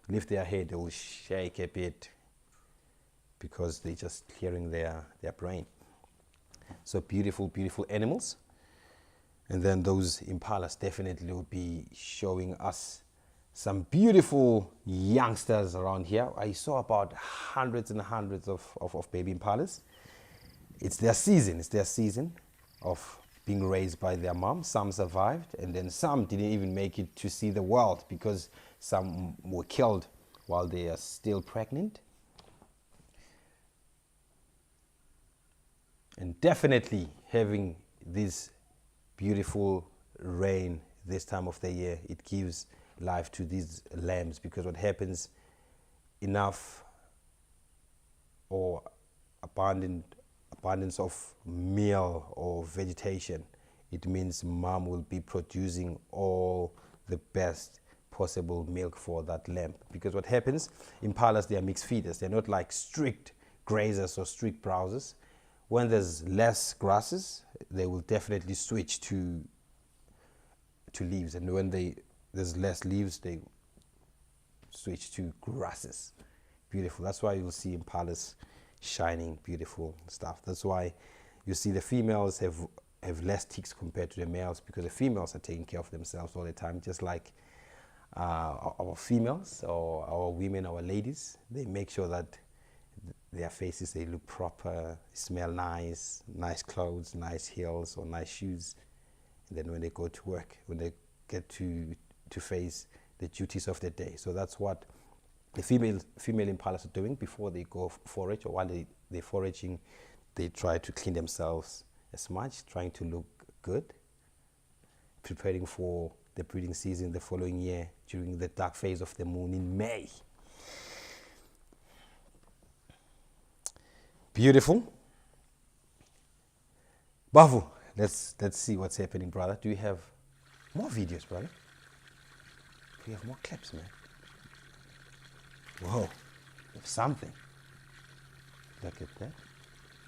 lift their head, they will shake a bit, because they're just clearing their brain. So beautiful, beautiful animals. And then those impalas definitely will be showing us some beautiful youngsters around here. I saw about hundreds and hundreds of baby impalas. It's their season. It's their season of being raised by their mom. Some survived, and then some didn't even make it to see the world, because some were killed while they are still pregnant. And definitely having this beautiful rain this time of the year, it gives life to these lambs, because what happens, enough or abundance of meal or vegetation, it means mom will be producing all the best possible milk for that lamb. Because what happens, impalas, they are mixed feeders. They're not like strict grazers or strict browsers. When there's less grasses, they will definitely switch to leaves, and when there's less leaves, they switch to grasses. Beautiful. That's why you'll see impalas shining, beautiful stuff. That's why you see the females have less ticks compared to the males, because the females are taking care of themselves all the time, just like our females or our women, our ladies. They make sure that their faces, they look proper, smell nice, nice clothes, nice heels or nice shoes. And then when they go to work, when they get to face the duties of the day. So that's what the female impalas are doing before they go forage, or while they're foraging, they try to clean themselves as much, trying to look good, preparing for the breeding season the following year during the dark phase of the moon in May. Beautiful. Bavu, let's see what's happening, brother. Do you have more videos, brother? Do you have more clips, man? Whoa, you have something. Look at that.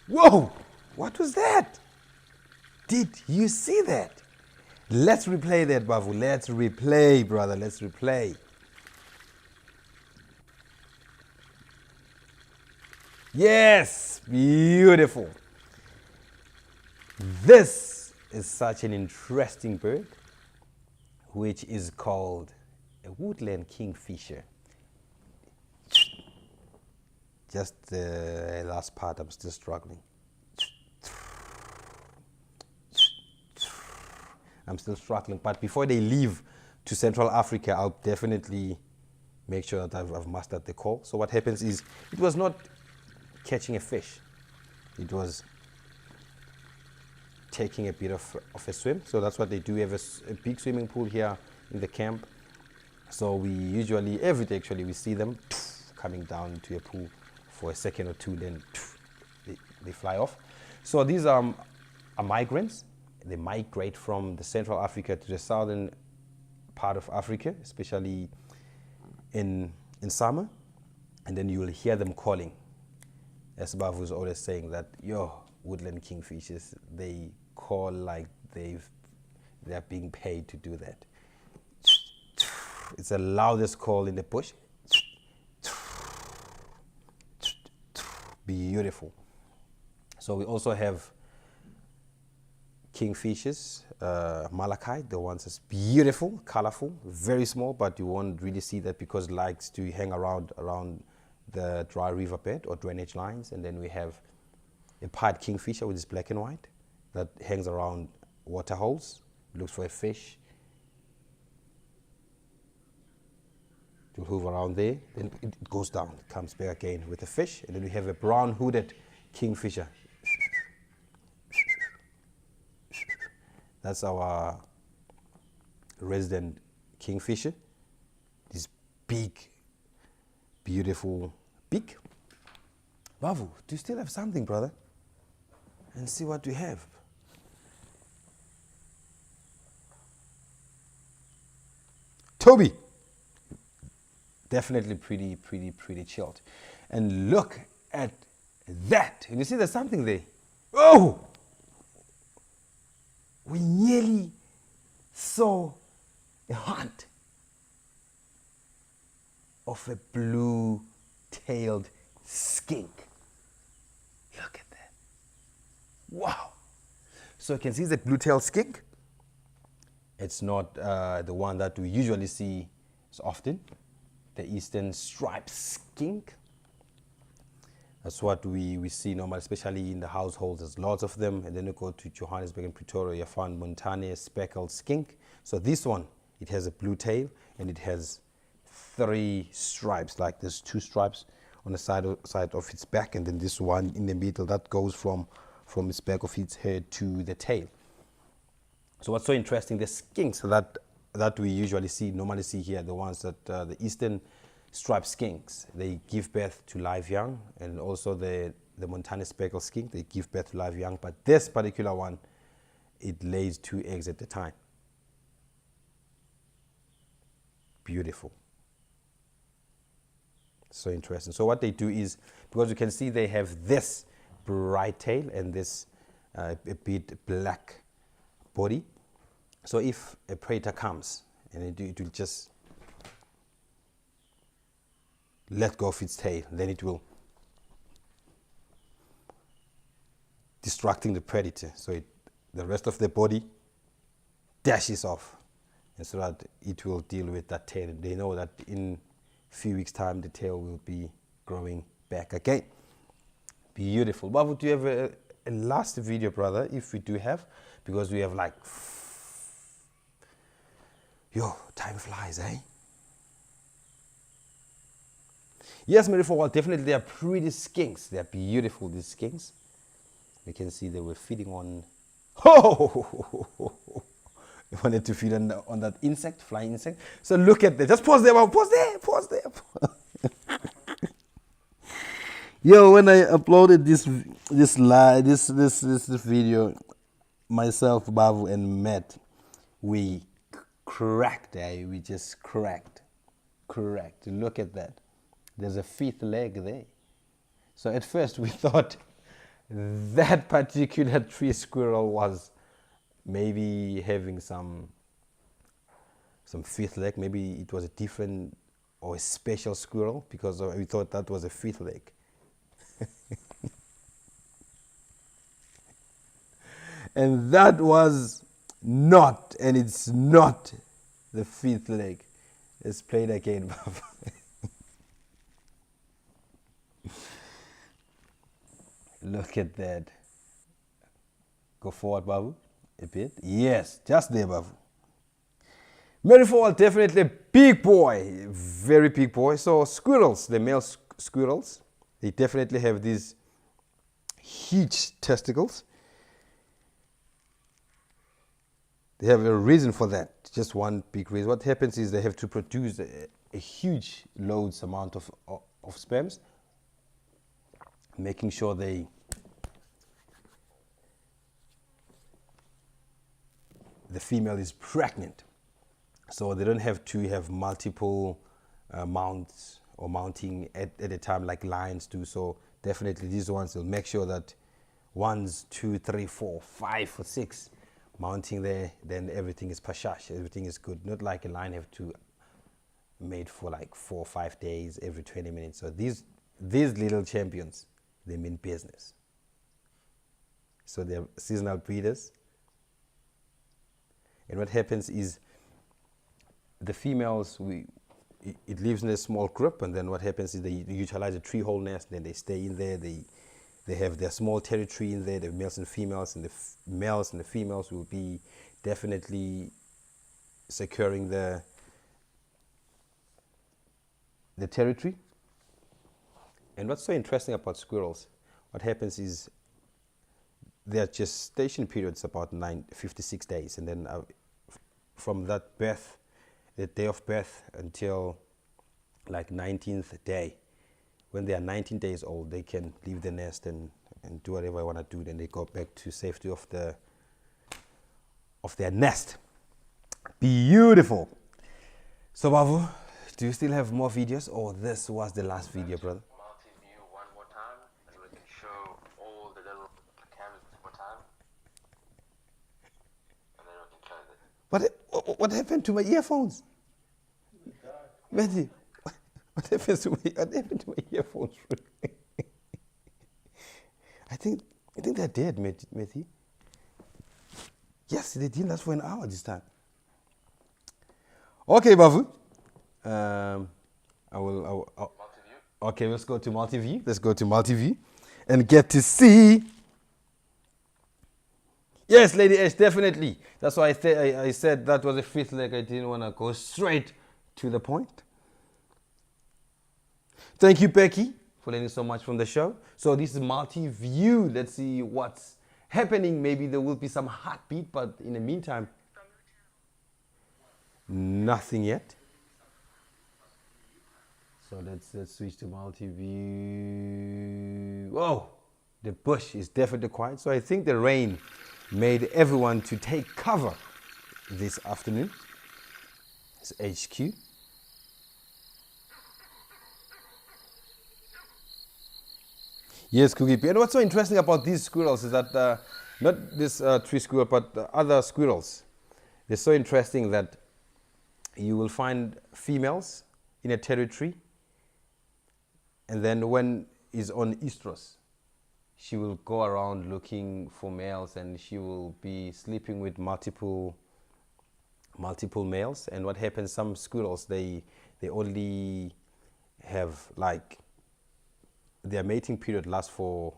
Whoa, what was that? Did you see that? Let's replay that, Bavu. Let's replay, brother. Let's replay. Yes, beautiful. This is such an interesting bird, which is called a woodland kingfisher. Just the last part, I'm still struggling. I'm still struggling, but before they leave to Central Africa, I'll definitely make sure that I've mastered the call. So what happens is, it was not catching a fish, it was taking a bit of a swim. So that's what they do. We have a big swimming pool here in the camp. So we usually, every day actually, we see them coming down to a pool for a second or two, then they fly off. So these are migrants. They migrate from the Central Africa to the southern part of Africa, especially in summer. And then you will hear them calling. As Bavu is always saying that, woodland kingfishers, they call like they're being paid to do that. It's the loudest call in the bush. Beautiful. So we also have kingfishers, malachite, the ones that's beautiful, colorful, very small, but you won't really see that because it likes to hang around the dry riverbed or drainage lines. And then we have a pied kingfisher, which is black and white, that hangs around water holes, looks for a fish. It will hover around there, then it goes down, it comes back again with a fish. And then we have a brown hooded kingfisher. That's our resident kingfisher. This big, beautiful beak. Bavu, do you still have something, brother? And see what we have. Toby. Definitely pretty chilled. And look at that. And you see there's something there. Oh! We nearly saw a hunt of a blue-tailed skink. Look at that. Wow. So you can see the blue-tailed skink. It's not the one that we usually see so often. The eastern striped skink. That's what we see normally, especially in the households. There's lots of them. And then you go to Johannesburg and Pretoria, you find Montane speckled skink. So this one, it has a blue tail and it has 3 stripes, like there's 2 stripes on the side of its back, and then this one in the middle that goes from its back of its head to the tail. So what's so interesting, the skinks that we usually normally see here, the ones that the eastern striped skinks, they give birth to live young, and also the Montane speckled skink, they give birth to live young, but this particular one, it lays 2 eggs at a time. Beautiful. So interesting. So what they do is, because you can see they have this bright tail and this a bit black body. So if a predator comes, and it will just let go of its tail. Then it will distracting the predator. So the rest of the body dashes off, and so that it will deal with that tail. They know that in a few weeks' time the tail will be growing back again. Beautiful. Babu, do you have a last video, brother? If we do have, because we have like, yo, time flies, eh? Yes, Well, definitely they are pretty skinks. They are beautiful, these skinks. You can see they were feeding on, they wanted to feed on that insect, flying insect. So look at that. Just pause there, pause there, pause there. Yo, when I uploaded this video, myself, Babu, and Matt, we cracked, eh? We just cracked. Look at that. There's a fifth leg there. So at first we thought that particular tree squirrel was maybe having some fifth leg. Maybe it was a different or a special squirrel, because we thought that was a fifth leg. And that was not, and it's not the fifth leg. Let's play it again, Babu. Look at that. Go forward, Babu, a bit. Yes, just there, Babu. Fall, definitely a big boy, very big boy. So squirrels, the male squirrels, they definitely have these huge testicles. They have a reason for that, just one big reason. What happens is they have to produce a huge loads amount of sperms, making sure the female is pregnant. So they don't have to have multiple mounts or mounting at a time like lions do. So definitely these ones will make sure that 1, 2, 3, 4, 5 or 6 mounting there, then everything is pashash, everything is good. Not like a lion have to mate for like 4 or 5 days every 20 minutes. So these little champions, they mean business. So they're seasonal breeders. And what happens is the females, it lives in a small group, and then what happens is they utilize a tree hole nest, then they stay in there, they have their small territory in there, the males and females, and the males and the females will be definitely securing the territory. And what's so interesting about squirrels, what happens is their gestation period is about 56 days, and then from that birth, the day of birth, until like 19th day, when they are 19 days old, they can leave the nest and do whatever they want to do. Then they go back to safety of their nest. Beautiful. So Babu, do you still have more videos, or this was the last video, brother? Multi-view one more time, and we can show all the little cameras one more time, and then we can close it. What happened to my earphones? Matthew, what happened to my earphones? I think they're dead, Matthew. Yes, they didn't last for an hour this time. Okay, Babu. Multi-view. Okay, let's go to multi-view. Let's go to multi-view and get to see. Yes, Lady H, definitely. That's why I said that was a fifth leg. I didn't want to go straight to the point. Thank you, Becky, for learning so much from the show. So this is multi-view. Let's see what's happening. Maybe there will be some heartbeat, but in the meantime, nothing yet. So let's switch to multi-view. Whoa, the bush is definitely quiet. So I think the rain made everyone to take cover this afternoon. It's HQ. Yes, Cookie P. And what's so interesting about these squirrels is that, not this tree squirrel, but other squirrels, they're so interesting that you will find females in a territory And then when is on estrus, she will go around looking for males, and she will be sleeping with multiple males. And what happens, some squirrels, they only have like their mating period lasts for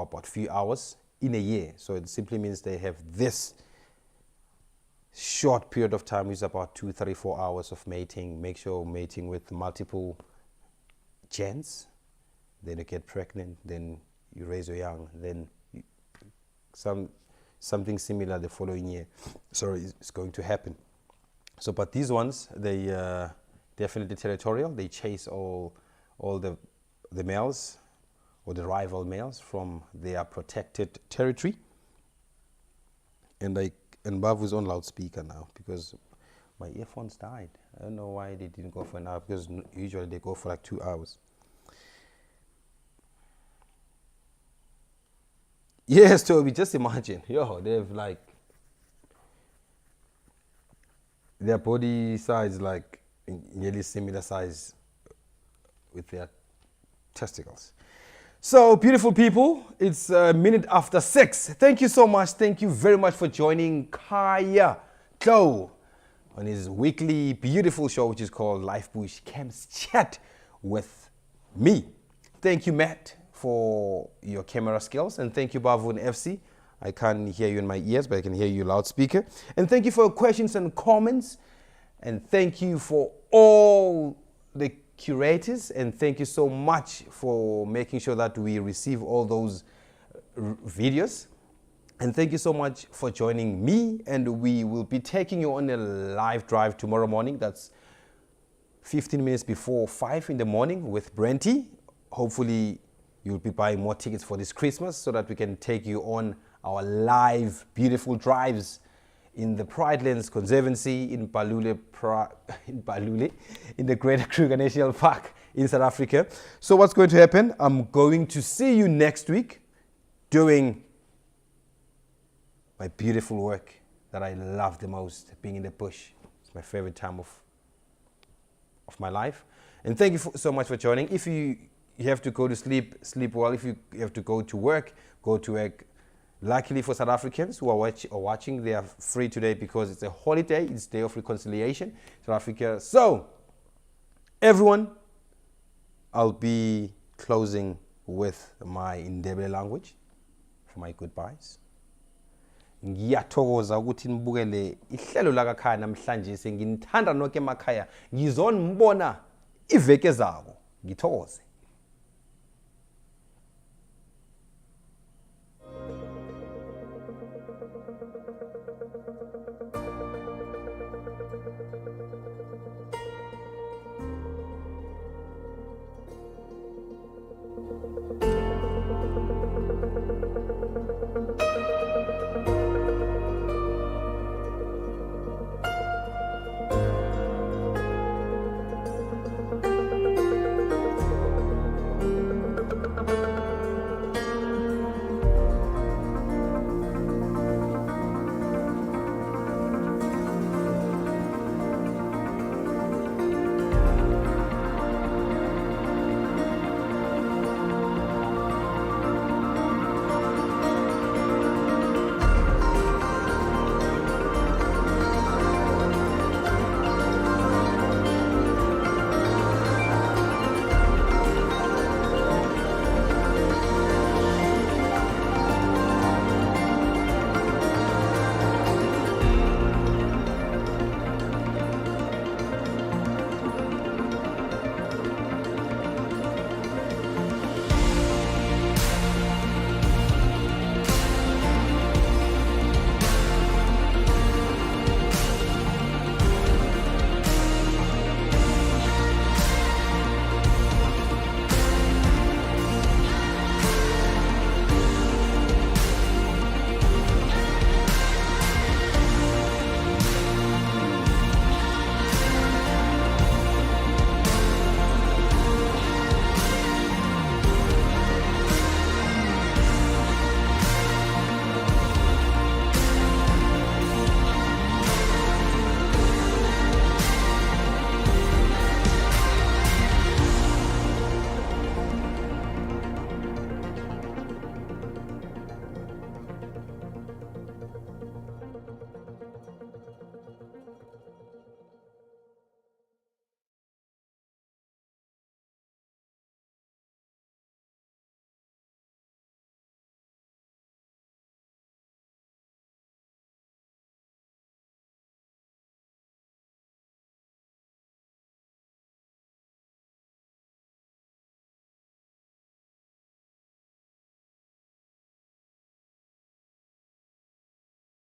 about a few hours in a year. So it simply means they have this short period of time, which is about 2, 3, 4 hours of mating. Make sure mating with multiple gens, then you get pregnant, then you raise your young, then something similar the following year. Sorry, it's going to happen. So, but these ones, they definitely territorial. They chase all the males or the rival males from their protected territory. And Bavu's on loudspeaker now because my earphones died. I don't know why they didn't go for an hour, because usually they go for like 2 hours. Yes, Toby, just imagine. Yo, they've like, their body size like nearly similar size with their testicles. So, beautiful people, it's a minute after 6. Thank you so much. Thank you very much for joining Khaya Tlou on his weekly beautiful show, which is called Life Bush Camps Chat with me. Thank you, Matt, for your camera skills. And thank you, Bavu and FC. I can't hear you in my ears, but I can hear you loudspeaker. And thank you for your questions and comments. And thank you for all the curators, and thank you so much for making sure that we receive all those videos. And thank you so much for joining me, and we will be taking you on a live drive tomorrow morning. That's 15 minutes before 5 in the morning with Brenty. Hopefully you'll be buying more tickets for this Christmas so that we can take you on our live beautiful drives in the Pride Lands Conservancy in Balule, in the Greater Kruger National Park in South Africa. So what's going to happen? I'm going to see you next week doing my beautiful work that I love the most, being in the bush. It's my favorite time of my life. And thank you so much for joining. If you have to go to sleep, sleep well. If you have to go to work, go to work. Luckily for South Africans who are watching, they are free today because it's a holiday. It's Day of Reconciliation, South Africa. So, everyone, I'll be closing with my Ndebele language for my goodbyes. Ngiyathokoza ukuthi nibukele ihlelo la Khaya namhlanje. Senginithanda nonke emakhaya. Ngizonibona iveke zako. Ngithokoze.